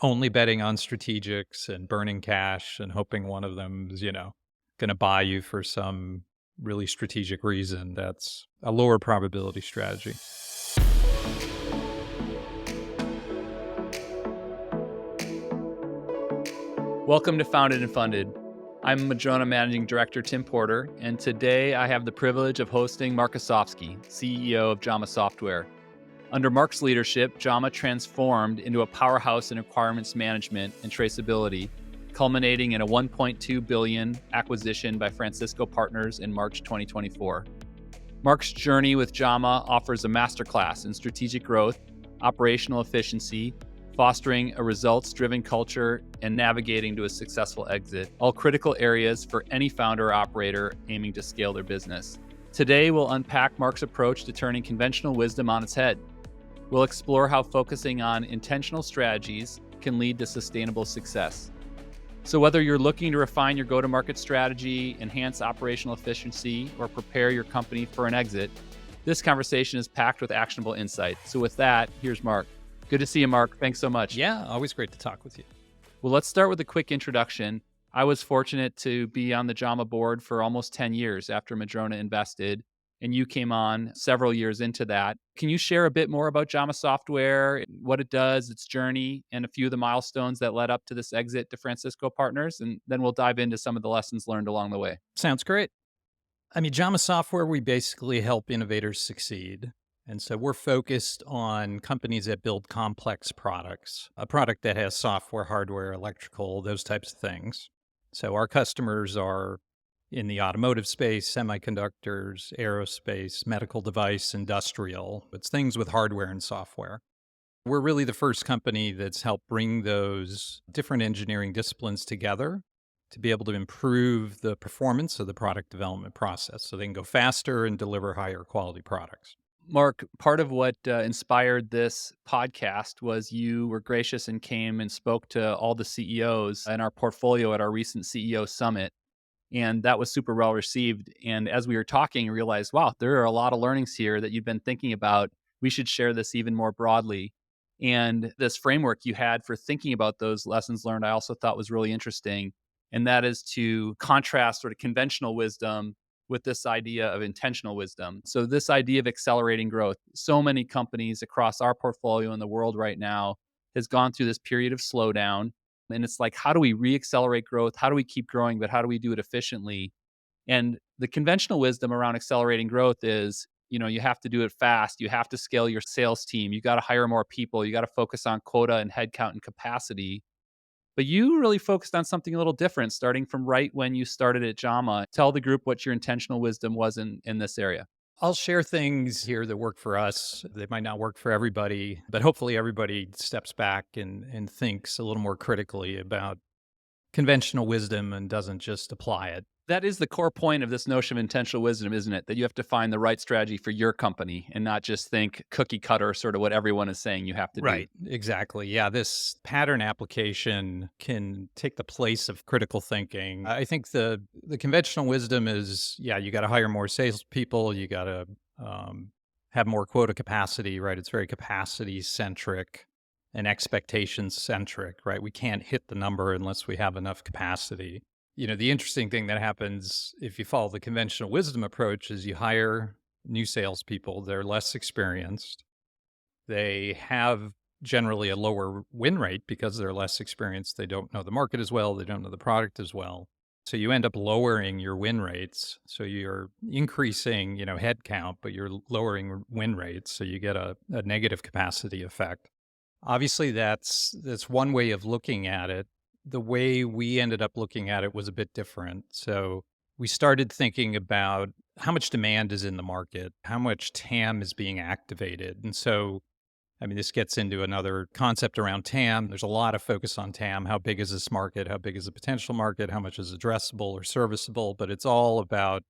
only betting on strategics and burning cash and hoping one of them's, going to buy you for some really strategic reason. That's a lower probability strategy. Welcome to Founded and Funded. I'm Madrona Managing Director Tim Porter, and today I have the privilege of hosting Marc Osofsky, CEO of Jama Software. Under Marc's leadership, Jama transformed into a powerhouse in requirements management and traceability, culminating in a $1.2 billion acquisition by Francisco Partners in March 2024. Marc's journey with Jama offers a masterclass in strategic growth, operational efficiency, fostering a results-driven culture, and navigating to a successful exit, all critical areas for any founder or operator aiming to scale their business. Today, we'll unpack Marc's approach to turning conventional wisdom on its head. We'll explore how focusing on intentional strategies can lead to sustainable success. So whether you're looking to refine your go-to-market strategy, enhance operational efficiency, or prepare your company for an exit, this conversation is packed with actionable insight. So with that, here's Marc. Good to see you, Marc. Thanks so much. Yeah, always great to talk with you. Well, let's start with a quick introduction. I was fortunate to be on the Jama board for almost 10 years after Madrona invested, and you came on several years into that. Can you share a bit more about Jama Software, what it does, its journey, and a few of the milestones that led up to this exit to Francisco Partners? And then we'll dive into some of the lessons learned along the way. Sounds great. Jama Software, we basically help innovators succeed. And so we're focused on companies that build complex products, a product that has software, hardware, electrical, those types of things. So our customers are in the automotive space, semiconductors, aerospace, medical device, industrial. It's things with hardware and software. We're really the first company that's helped bring those different engineering disciplines together to be able to improve the performance of the product development process so they can go faster and deliver higher quality products. Marc, part of what inspired this podcast was you were gracious and came and spoke to all the CEOs in our portfolio at our recent CEO summit. And that was super well received. And as we were talking, I realized, wow, there are a lot of learnings here that you've been thinking about. We should share this even more broadly. And this framework you had for thinking about those lessons learned, I also thought was really interesting. And that is to contrast sort of conventional wisdom with this idea of intentional wisdom. So this idea of accelerating growth, so many companies across our portfolio in the world right now has gone through this period of slowdown. And it's like, how do we re-accelerate growth? How do we keep growing, but how do we do it efficiently? And the conventional wisdom around accelerating growth is, you have to do it fast. You have to scale your sales team. You got to hire more people. You got to focus on quota and headcount and capacity. But you really focused on something a little different, starting from right when you started at Jama. Tell the group what your intentional wisdom was in this area. I'll share things here that work for us. They might not work for everybody, but hopefully everybody steps back and thinks a little more critically about conventional wisdom and doesn't just apply it. That is the core point of this notion of intentional wisdom, isn't it? That you have to find the right strategy for your company and not just think cookie cutter, sort of what everyone is saying you have to do. Right, exactly. Yeah, this pattern application can take the place of critical thinking. I think the conventional wisdom is, you got to hire more salespeople. You got to have more quota capacity, right? It's very capacity centric and expectation centric, right? We can't hit the number unless we have enough capacity. The interesting thing that happens if you follow the conventional wisdom approach is you hire new salespeople. They're less experienced. They have generally a lower win rate because they're less experienced. They don't know the market as well. They don't know the product as well. So you end up lowering your win rates. So you're increasing, headcount, but you're lowering win rates. So you get a negative capacity effect. Obviously, that's one way of looking at it. The way we ended up looking at it was a bit different. So we started thinking about how much demand is in the market, how much TAM is being activated. And so, this gets into another concept around TAM. There's a lot of focus on TAM. How big is this market? How big is the potential market? How much is addressable or serviceable? But it's all about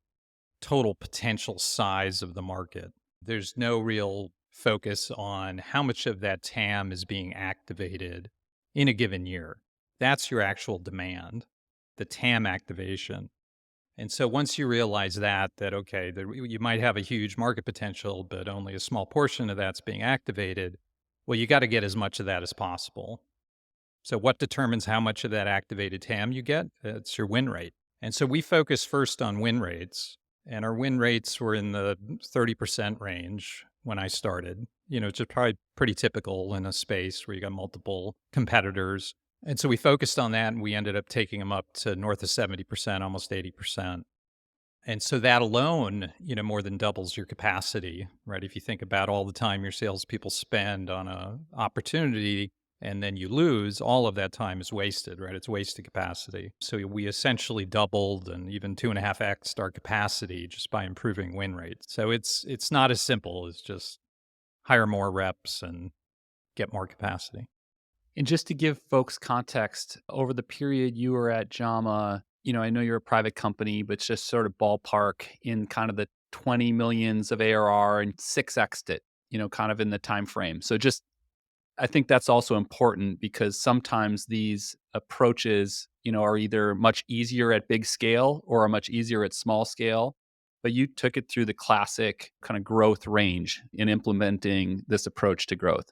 total potential size of the market. There's no real focus on how much of that TAM is being activated in a given year. That's your actual demand, the TAM activation. And so once you realize that okay, you might have a huge market potential, but only a small portion of that's being activated, well, you got to get as much of that as possible. So what determines how much of that activated TAM you get? It's your win rate. And so we focus first on win rates, and our win rates were in the 30% range when I started, which is probably pretty typical in a space where you got multiple competitors. And so we focused on that and we ended up taking them up to north of 70%, almost 80%. And so that alone, more than doubles your capacity, right? If you think about all the time your salespeople spend on a opportunity and then you lose, all of that time is wasted, right? It's wasted capacity. So we essentially doubled and even 2.5x our capacity just by improving win rates. So it's not as simple as just hire more reps and get more capacity. And just to give folks context, over the period you were at Jama, I know you're a private company, but just sort of ballpark in kind of the 20 millions of ARR and 6x'd it, kind of in the time frame. So just I think that's also important because sometimes these approaches, are either much easier at big scale or are much easier at small scale. But you took it through the classic kind of growth range in implementing this approach to growth.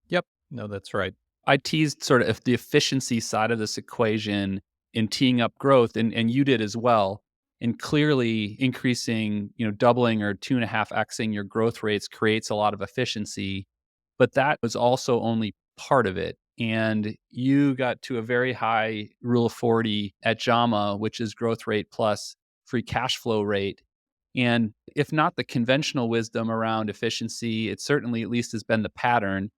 Yep. No, that's right. I teased sort of the efficiency side of this equation in teeing up growth, and you did as well. And clearly increasing, doubling or 2.5xing your growth rates creates a lot of efficiency, but that was also only part of it. And you got to a very high rule of 40 at Jama, which is growth rate plus free cash flow rate. And if not the conventional wisdom around efficiency, it certainly at least has been the pattern,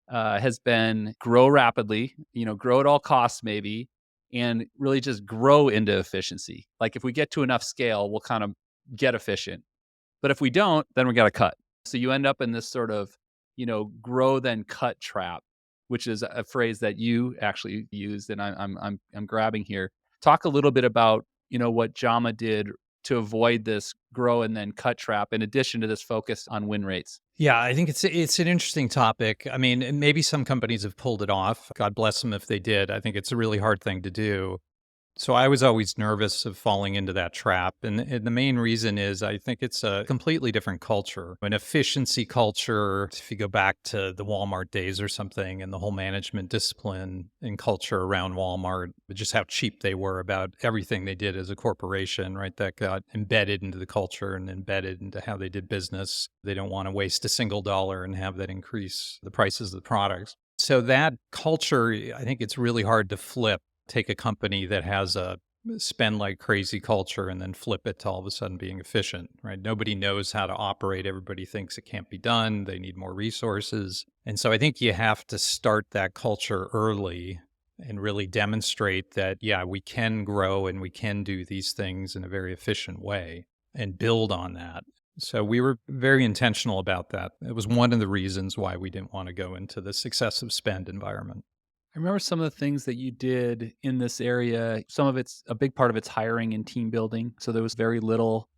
has been grow rapidly, grow at all costs maybe, and really just grow into efficiency. Like if we get to enough scale, we'll kind of get efficient. But if we don't, then we got to cut. So you end up in this sort of, grow then cut trap, which is a phrase that you actually used, and I'm grabbing here. Talk a little bit about, what Jama did to avoid this grow and then cut trap, in addition to this focus on win rates. Yeah, I think it's an interesting topic. I mean, and maybe some companies have pulled it off. God bless them if they did. I think it's a really hard thing to do. So I was always nervous of falling into that trap. And the main reason is I think it's a completely different culture. An efficiency culture, if you go back to the Walmart days or something, and the whole management discipline and culture around Walmart, just how cheap they were about everything they did as a corporation, right? That got embedded into the culture and embedded into how they did business. They don't want to waste a single dollar and have that increase the prices of the products. So that culture, I think it's really hard to flip. Take a company that has a spend like crazy culture and then flip it to all of a sudden being efficient, right? Nobody knows how to operate. Everybody thinks it can't be done. They need more resources. And so I think you have to start that culture early and really demonstrate that, yeah, we can grow and we can do these things in a very efficient way and build on that. So we were very intentional about that. It was one of the reasons why we didn't want to go into this excessive spend environment. I remember some of the things that you did in this area. Some of it's a big part of it's hiring and team building. So there was very little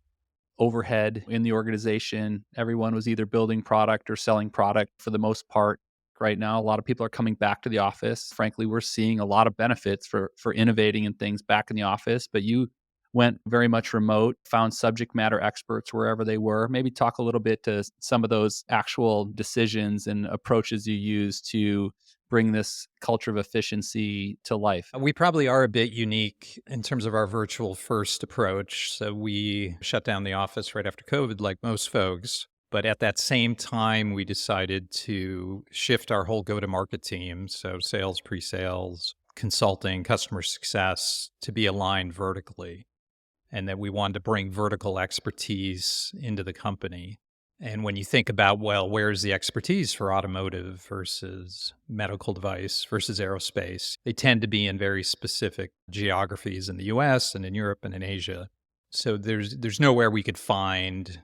overhead in the organization. Everyone was either building product or selling product for the most part. Right now, a lot of people are coming back to the office. Frankly, we're seeing a lot of benefits for innovating and things back in the office, but you went very much remote, found subject matter experts wherever they were. Maybe talk a little bit to some of those actual decisions and approaches you use to bring this culture of efficiency to life. We probably are a bit unique in terms of our virtual first approach. So we shut down the office right after COVID, like most folks. But at that same time, we decided to shift our whole go to market team. So sales, pre sales, consulting, customer success to be aligned vertically. And that we wanted to bring vertical expertise into the company. And when you think about, well, where's the expertise for automotive versus medical device versus aerospace? They tend to be in very specific geographies in the US and in Europe and in Asia. So there's nowhere we could find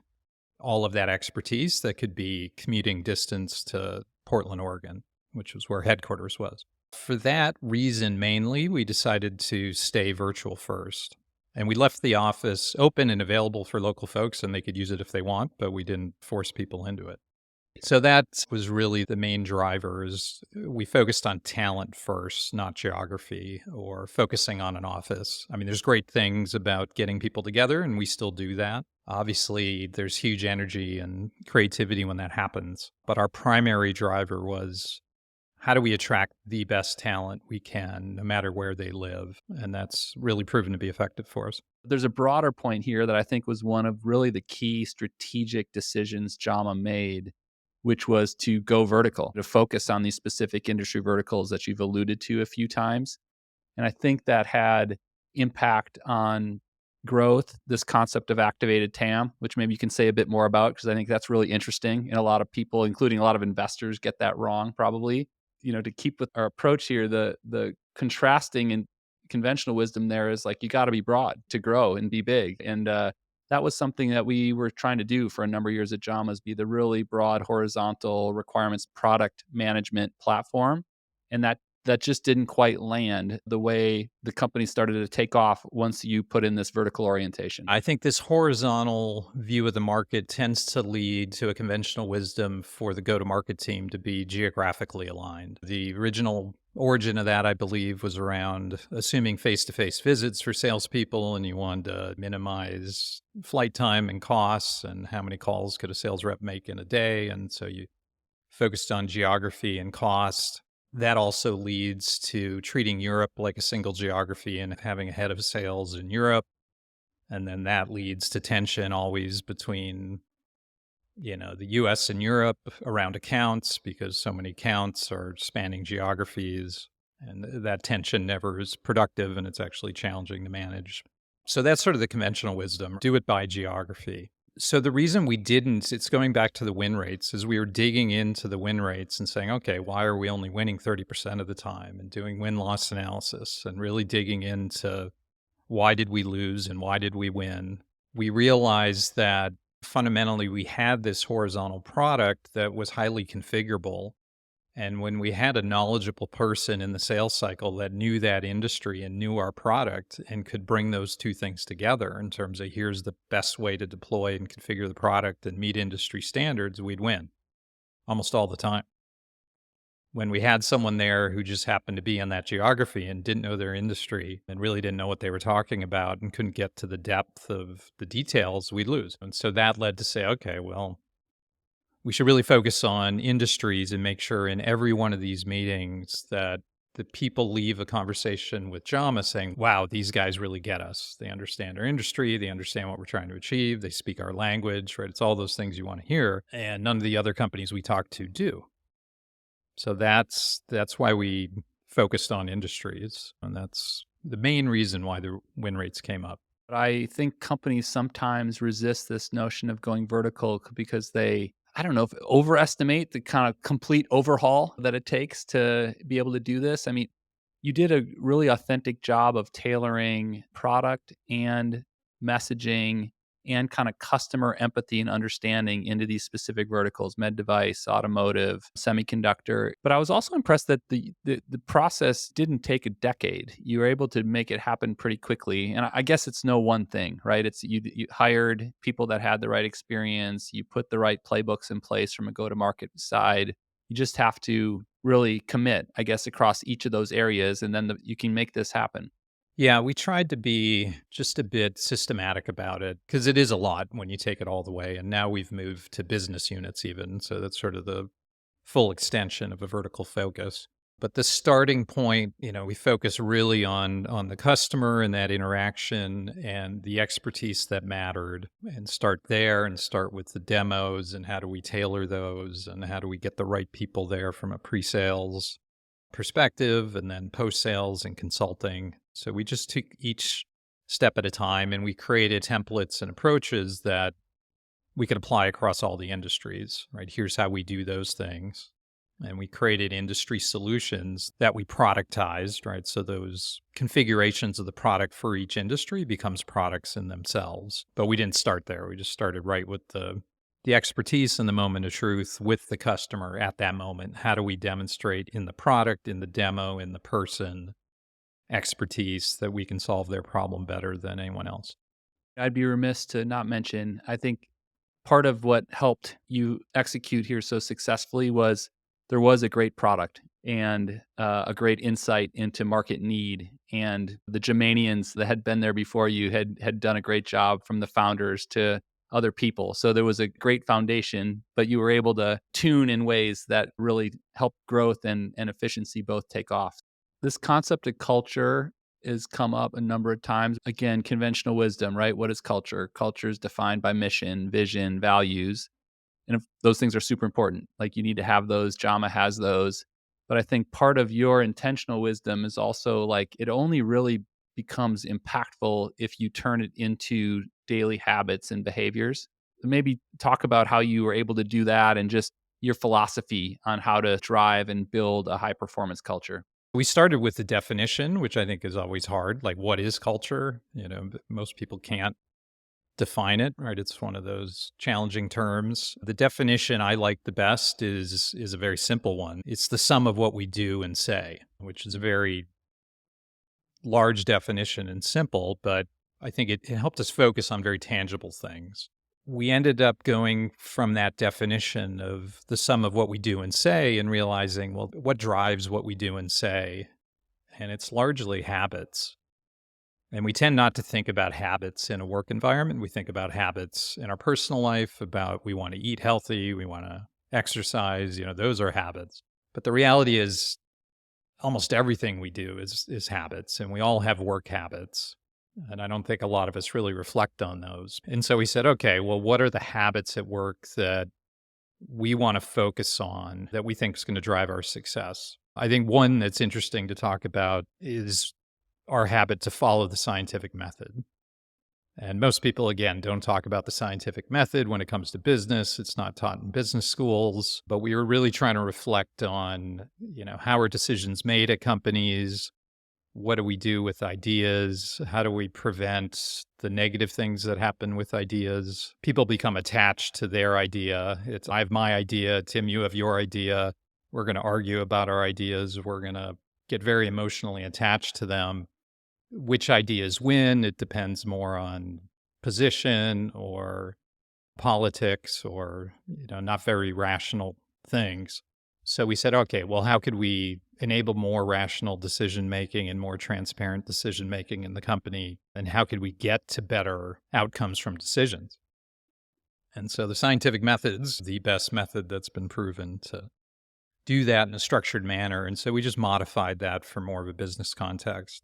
all of that expertise that could be commuting distance to Portland, Oregon, which was where headquarters was. For that reason, mainly, we decided to stay virtual first. And we left the office open and available for local folks, and they could use it if they want, but we didn't force people into it. So that was really the main driver. Is we focused on talent first, not geography or focusing on an office. I mean, there's great things about getting people together, and we still do that. Obviously, there's huge energy and creativity when that happens. But our primary driver was how do we attract the best talent we can, no matter where they live? And that's really proven to be effective for us. There's a broader point here that I think was one of really the key strategic decisions Jama made, which was to go vertical, to focus on these specific industry verticals that you've alluded to a few times. And I think that had impact on growth, this concept of activated TAM, which maybe you can say a bit more about, because I think that's really interesting. And a lot of people, including a lot of investors, get that wrong probably. To keep with our approach here, the contrasting and conventional wisdom there is like you got to be broad to grow and be big. And that was something that we were trying to do for a number of years at Jama's, be the really broad horizontal requirements product management platform. And that just didn't quite land the way the company started to take off once you put in this vertical orientation. I think this horizontal view of the market tends to lead to a conventional wisdom for the go to market team to be geographically aligned. The original origin of that, I believe, was around assuming face to face visits for salespeople, and you wanted to minimize flight time and costs and how many calls could a sales rep make in a day. And so you focused on geography and cost. That also leads to treating Europe like a single geography and having a head of sales in Europe. And then that leads to tension always between, the US and Europe around accounts because so many accounts are spanning geographies. And that tension never is productive and it's actually challenging to manage. So that's sort of the conventional wisdom. Do it by geography. So the reason we didn't, it's going back to the win rates, is we were digging into the win rates and saying, okay, why are we only winning 30% of the time, and doing win-loss analysis and really digging into why did we lose and why did we win. We realized that fundamentally we had this horizontal product that was highly configurable. And when we had a knowledgeable person in the sales cycle that knew that industry and knew our product and could bring those two things together in terms of here's the best way to deploy and configure the product and meet industry standards, we'd win almost all the time. When we had someone there who just happened to be in that geography and didn't know their industry and really didn't know what they were talking about and couldn't get to the depth of the details, we'd lose. And so that led to say, okay, well, we should really focus on industries and make sure in every one of these meetings that the people leave a conversation with Jama saying, wow, these guys really get us. They understand our industry. They understand what we're trying to achieve. They speak our language, right? It's all those things you want to hear. And none of the other companies we talk to do. So that's why we focused on industries. And that's the main reason why the win rates came up. But I think companies sometimes resist this notion of going vertical because they, I don't know, if overestimate the kind of complete overhaul that it takes to be able to do this. I mean, you did a really authentic job of tailoring product and messaging and kind of customer empathy and understanding into these specific verticals: med device, automotive, semiconductor. But I was also impressed that the process didn't take a decade. You were able to make it happen pretty quickly. And I guess it's no one thing, right? It's you hired people that had the right experience, you put the right playbooks in place from a go-to-market side. You just have to really commit, I guess, across each of those areas, and then you can make this happen. Yeah, we tried to be just a bit systematic about it because it is a lot when you take it all the way. And now we've moved to business units even. So that's sort of the full extension of a vertical focus. But the starting point, we focus really on the customer and that interaction and the expertise that mattered, and start there and start with the demos and how do we tailor those and how do we get the right people there from a pre-sales perspective and then post-sales and consulting. So we just took each step at a time and we created templates and approaches that we could apply across all the industries, right? Here's how we do those things. And we created industry solutions that we productized, right? So those configurations of the product for each industry becomes products in themselves. But we didn't start there. We just started right with the expertise and the moment of truth with the customer at that moment. How do we demonstrate in the product, in the demo, in the person, expertise that we can solve their problem better than anyone else? I'd be remiss to not mention, I think part of what helped you execute here so successfully was there was a great product and a great insight into market need. And the Jamanians that had been there before you had done a great job, from the founders to other people. So there was a great foundation, but you were able to tune in ways that really helped growth and efficiency both take off. This concept of culture has come up a number of times. Again, conventional wisdom, right? What is culture? Culture is defined by mission, vision, values. And if those things are super important, like you need to have those, Jama has those. But I think part of your intentional wisdom is also like it only really becomes impactful if you turn it into daily habits and behaviors. Maybe talk about how you were able to do that and just your philosophy on how to drive and build a high performance culture. We started with the definition, which I think is always hard. Like, what is culture? Most people can't define it, right? It's one of those challenging terms. The definition I like the best is a very simple one. It's the sum of what we do and say, which is a very large definition and simple, but I think it helped us focus on very tangible things. We ended up going from that definition of the sum of what we do and say and realizing, well, what drives what we do and say? And it's largely habits. And we tend not to think about habits in a work environment. We think about habits in our personal life, about we want to eat healthy, we want to exercise, those are habits. But the reality is almost everything we do is habits, and we all have work habits. And I don't think a lot of us really reflect on those. And so we said, okay, well, what are the habits at work that we want to focus on that we think is going to drive our success? I think one that's interesting to talk about is our habit to follow the scientific method. And most people, again, don't talk about the scientific method when it comes to business. It's not taught in business schools, but we were really trying to reflect on, how are decisions made at companies? What do we do with ideas? How do we prevent the negative things that happen with ideas? People become attached to their idea. I have my idea. Tim, you have your idea. We're going to argue about our ideas. We're going to get very emotionally attached to them. Which ideas win? It depends more on position or politics or, not very rational things. So we said, okay, well, how could we enable more rational decision making and more transparent decision making in the company? And how could we get to better outcomes from decisions? And so the scientific method's the best method that's been proven to do that in a structured manner. And so we just modified that for more of a business context.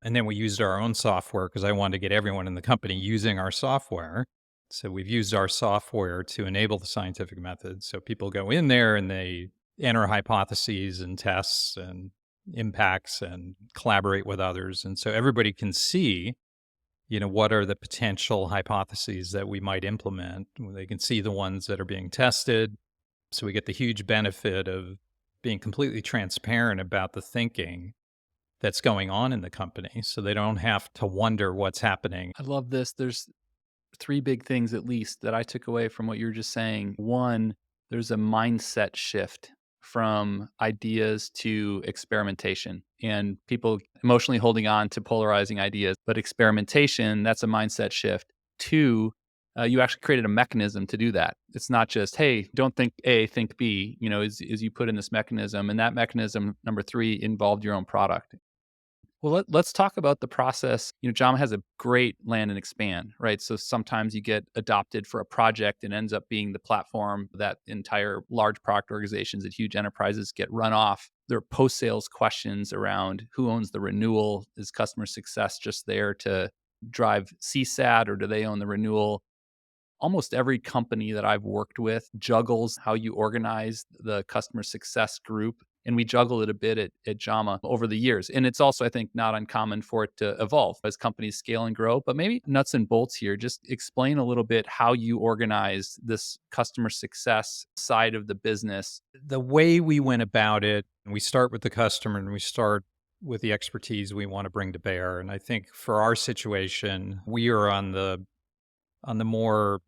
And then we used our own software because I wanted to get everyone in the company using our software. So we've used our software to enable the scientific method. So people go in there and they enter hypotheses and tests and impacts and collaborate with others. And so everybody can see, what are the potential hypotheses that we might implement. They can see the ones that are being tested. So we get the huge benefit of being completely transparent about the thinking that's going on in the company, so they don't have to wonder what's happening. I love this. There's three big things at least that I took away from what you were just saying. One, there's a mindset shift from ideas to experimentation and people emotionally holding on to polarizing ideas. But experimentation, that's a mindset shift. Two, you actually created a mechanism to do that. It's not just, hey, don't think A, think B, as you put in this mechanism. And that mechanism, number three, involved your own product. Well, let's talk about the process. Jama has a great land and expand, right? So sometimes you get adopted for a project and ends up being the platform that entire large product organizations at huge enterprises get run off. There are post-sales questions around who owns the renewal. Is customer success just there to drive CSAT or do they own the renewal? Almost every company that I've worked with juggles how you organize the customer success group. And we juggle it a bit at Jama over the years. And it's also, I think, not uncommon for it to evolve as companies scale and grow. But maybe nuts and bolts here, just explain a little bit how you organize this customer success side of the business. The way we went about it, we start with the customer and we start with the expertise we want to bring to bear. And I think for our situation, we are on the more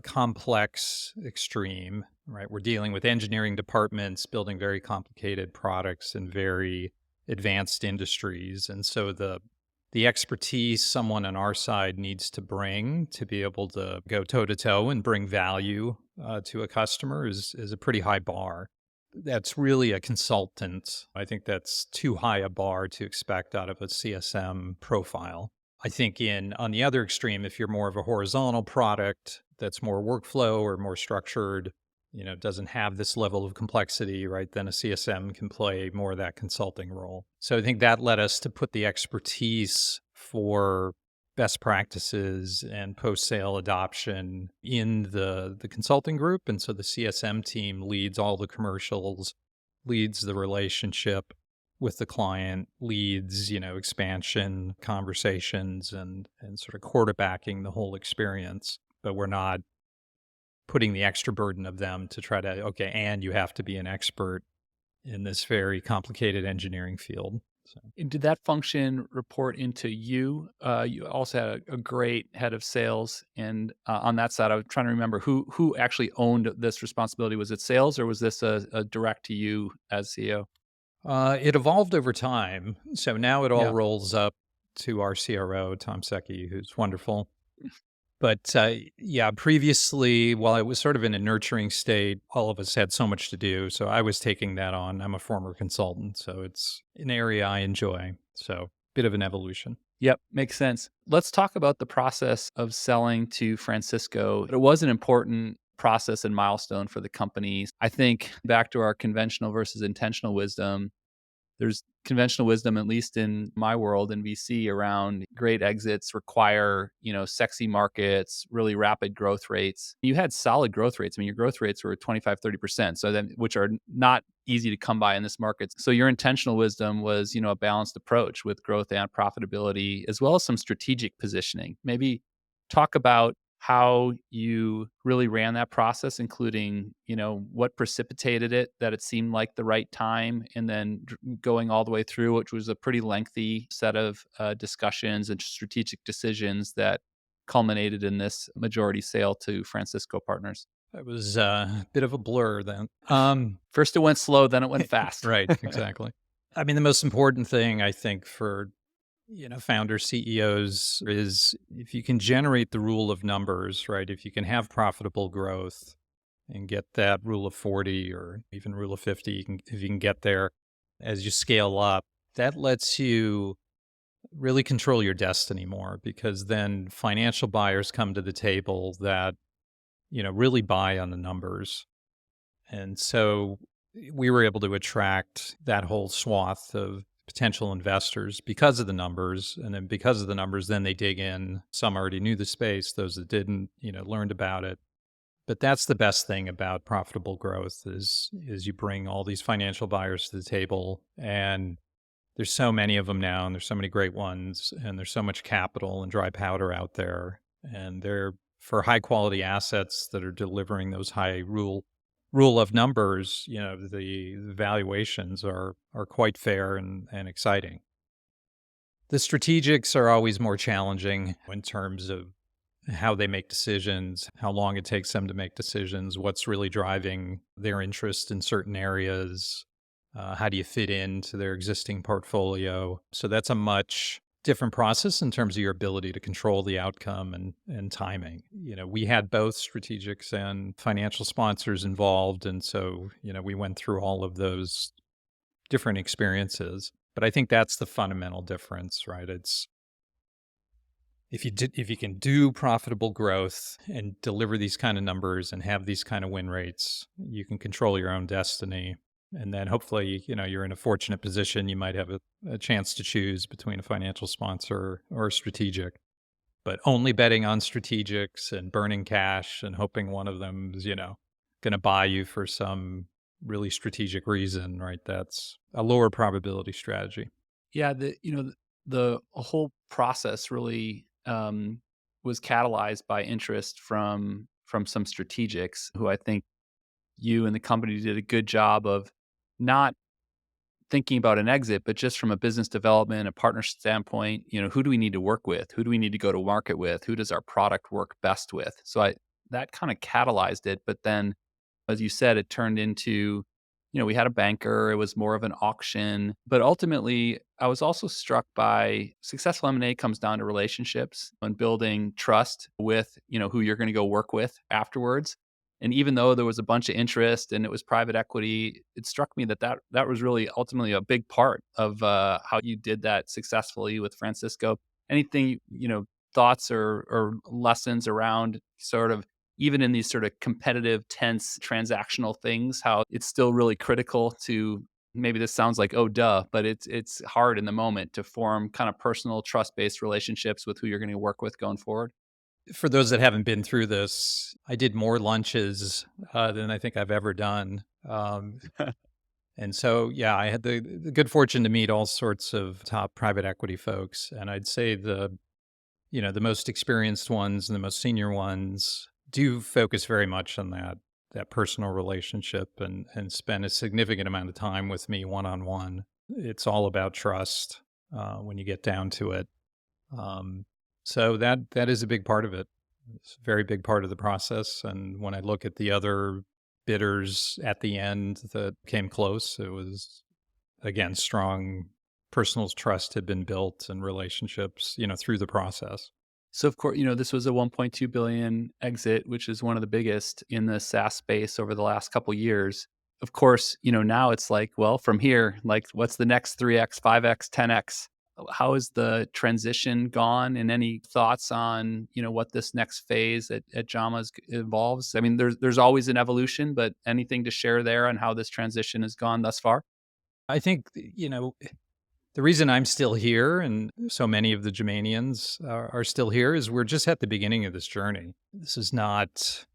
complex extreme, right? We're dealing with engineering departments, building very complicated products in very advanced industries. And so the expertise someone on our side needs to bring to be able to go toe to toe and bring value to a customer is a pretty high bar. That's really a consultant. I think that's too high a bar to expect out of a CSM profile. I think on the other extreme, if you're more of a horizontal product that's more workflow or more structured, doesn't have this level of complexity, right? Then a CSM can play more of that consulting role. So I think that led us to put the expertise for best practices and post-sale adoption in the consulting group. And so the CSM team leads all the commercials, leads the relationship with the client, leads, expansion conversations and sort of quarterbacking the whole experience. But we're not putting the extra burden of them to try to, okay, and you have to be an expert in this very complicated engineering field. So. And did that function report into you? You also had a great head of sales, and on that side, I was trying to remember who actually owned this responsibility. Was it sales, or was this a direct to you as CEO? It evolved over time. So now it all Yeah. rolls up to our CRO, Tom Secchi, who's wonderful. But yeah, previously, while it was sort of in a nurturing state, all of us had so much to do. So I was taking that on. I'm a former consultant, so it's an area I enjoy. So bit of an evolution. Yep, makes sense. Let's talk about the process of selling to Francisco. It was an important process and milestone for the company. I think back to our conventional versus intentional wisdom, there's conventional wisdom, at least in my world in VC, around great exits require, sexy markets, really rapid growth rates. You had solid growth rates. I mean, your growth rates were 25, 30%. So then, which are not easy to come by in this market. So your intentional wisdom was, a balanced approach with growth and profitability, as well as some strategic positioning. Maybe talk about how you really ran that process, including, what precipitated it, that it seemed like the right time, and then going all the way through, which was a pretty lengthy set of discussions and strategic decisions that culminated in this majority sale to Francisco Partners. It was a bit of a blur then. First it went slow, then it went fast. Right, exactly. I mean, the most important thing I think for founders, CEOs is if you can generate the rule of numbers, right? If you can have profitable growth and get that rule of 40 or even rule of 50, if you can get there as you scale up, that lets you really control your destiny more because then financial buyers come to the table that, really buy on the numbers. And so we were able to attract that whole swath of potential investors because of the numbers. And then because of the numbers, then they dig in. Some already knew the space, those that didn't, learned about it. But that's the best thing about profitable growth is you bring all these financial buyers to the table. And there's so many of them now, and there's so many great ones, and there's so much capital and dry powder out there. And they're for high quality assets that are delivering those high rule of numbers, the valuations are quite fair and exciting. The strategics are always more challenging in terms of how they make decisions, how long it takes them to make decisions, what's really driving their interest in certain areas, how do you fit into their existing portfolio. So that's a much different process in terms of your ability to control the outcome and timing. We had both strategics and financial sponsors involved. And so, we went through all of those different experiences. But I think that's the fundamental difference, right? It's if you can do profitable growth and deliver these kind of numbers and have these kind of win rates, you can control your own destiny. And then hopefully, you're in a fortunate position. You might have a chance to choose between a financial sponsor or a strategic. But only betting on strategics and burning cash and hoping one of them is, going to buy you for some really strategic reason, right? That's a lower probability strategy. Yeah, the whole process really was catalyzed by interest from some strategics who I think you and the company did a good job of not thinking about an exit, but just from a business development, a partnership standpoint, who do we need to work with? Who do we need to go to market with? Who does our product work best with? So that kind of catalyzed it. But then, as you said, it turned into, we had a banker. It was more of an auction. But ultimately, I was also struck by successful M&A comes down to relationships and building trust with, who you're going to go work with afterwards. And even though there was a bunch of interest and it was private equity, it struck me that was really ultimately a big part of how you did that successfully with Francisco. anything, thoughts or lessons around sort of even in these sort of competitive, tense, transactional things, how it's still really critical to maybe this sounds like oh duh, but it's hard in the moment to form kind of personal trust-based relationships with who you're going to work with going forward. For those that haven't been through this, I did more lunches than I think I've ever done. And so, yeah, I had the good fortune to meet all sorts of top private equity folks. And I'd say the most experienced ones and the most senior ones do focus very much on that personal relationship and spend a significant amount of time with me one on one. It's all about trust when you get down to it. Um, so that is a big part of it. It's a very big part of the process. And when I look at the other bidders at the end that came close, it was again strong personal trust had been built and relationships, through the process. So of course, this was a 1.2 billion exit, which is one of the biggest in the SaaS space over the last couple years. Of course, now it's like, well, from here, like what's the next 3x, 5x, 10x? How has the transition gone and any thoughts on, what this next phase at Jama's involves? I mean, there's always an evolution, but anything to share there on how this transition has gone thus far? I think, the reason I'm still here and so many of the Germanians are still here is we're just at the beginning of this journey. This is not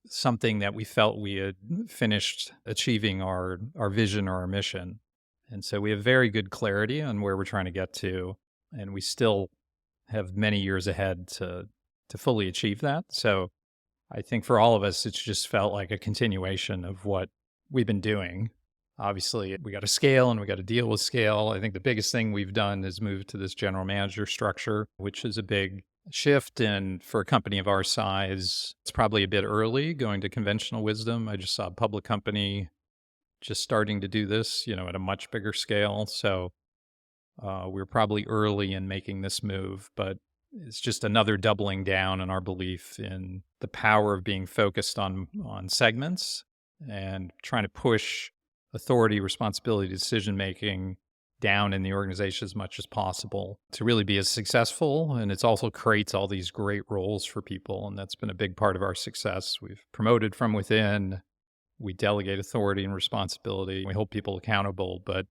something that we felt we had finished achieving our vision or our mission. And so we have very good clarity on where we're trying to get to, and we still have many years ahead to fully achieve that. So I think for all of us, it's just felt like a continuation of what we've been doing. Obviously, we got to scale and we got to deal with scale. I think the biggest thing we've done is move to this general manager structure, which is a big shift. And for a company of our size, it's probably a bit early going to conventional wisdom. I just saw a public company just starting to do this, at a much bigger scale. So we're probably early in making this move, but it's just another doubling down in our belief in the power of being focused on segments and trying to push authority, responsibility, decision making down in the organization as much as possible to really be as successful. And it's also creates all these great roles for people. And that's been a big part of our success. We've promoted from within. We delegate authority and responsibility. We hold people accountable, but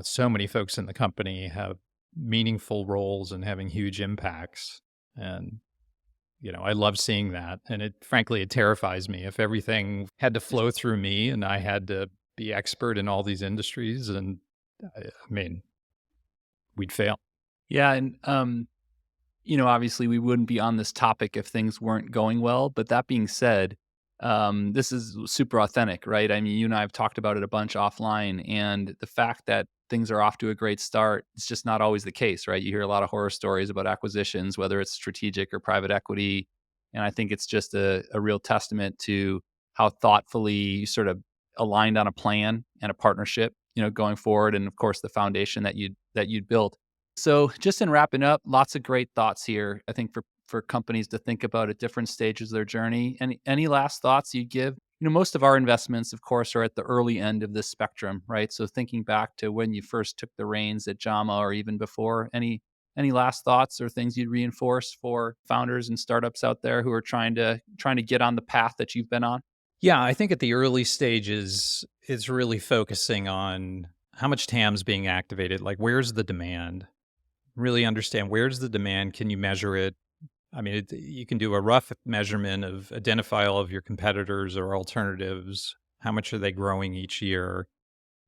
so many folks in the company have meaningful roles and having huge impacts. And, I love seeing that. And frankly, it terrifies me if everything had to flow through me and I had to be expert in all these industries. And I mean, we'd fail. Yeah. And, obviously we wouldn't be on this topic if things weren't going well. But that being said, this is super authentic, right? I mean, you and I have talked about it a bunch offline, and the fact that things are off to a great start, it's just not always the case, right? You hear a lot of horror stories about acquisitions, whether it's strategic or private equity. And I think it's just a real testament to how thoughtfully you sort of aligned on a plan and a partnership, going forward. And of course, the foundation that you'd built. So just in wrapping up, lots of great thoughts here, I think for companies to think about at different stages of their journey. Any last thoughts you give? Most of our investments, of course, are at the early end of this spectrum, right? So thinking back to when you first took the reins at Jama or even before, any last thoughts or things you'd reinforce for founders and startups out there who are trying to get on the path that you've been on? Yeah, I think at the early stages, it's really focusing on how much TAM's being activated. Like, where's the demand? Really understand where's the demand. Can you measure it? I mean, you can do a rough measurement of identify all of your competitors or alternatives. How much are they growing each year?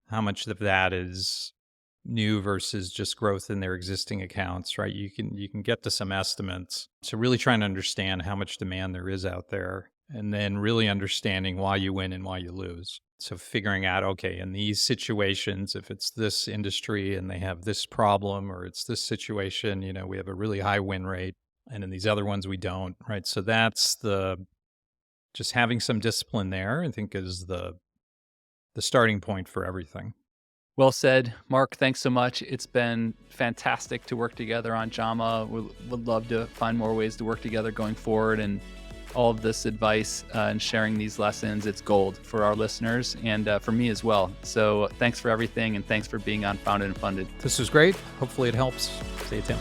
How much of that is new versus just growth in their existing accounts, right? You can get to some estimates. So really trying to understand how much demand there is out there, and then really understanding why you win and why you lose. So figuring out, okay, in these situations, if it's this industry and they have this problem, or it's this situation, we have a really high win rate. And in these other ones, we don't, right? So that's just having some discipline there, I think, is the starting point for everything. Well said, Marc. Thanks so much. It's been fantastic to work together on Jama. We would love to find more ways to work together going forward. And all of this advice and sharing these lessons, it's gold for our listeners and for me as well. So thanks for everything, and thanks for being on Founded and Funded. This was great. Hopefully it helps. See you, Tim.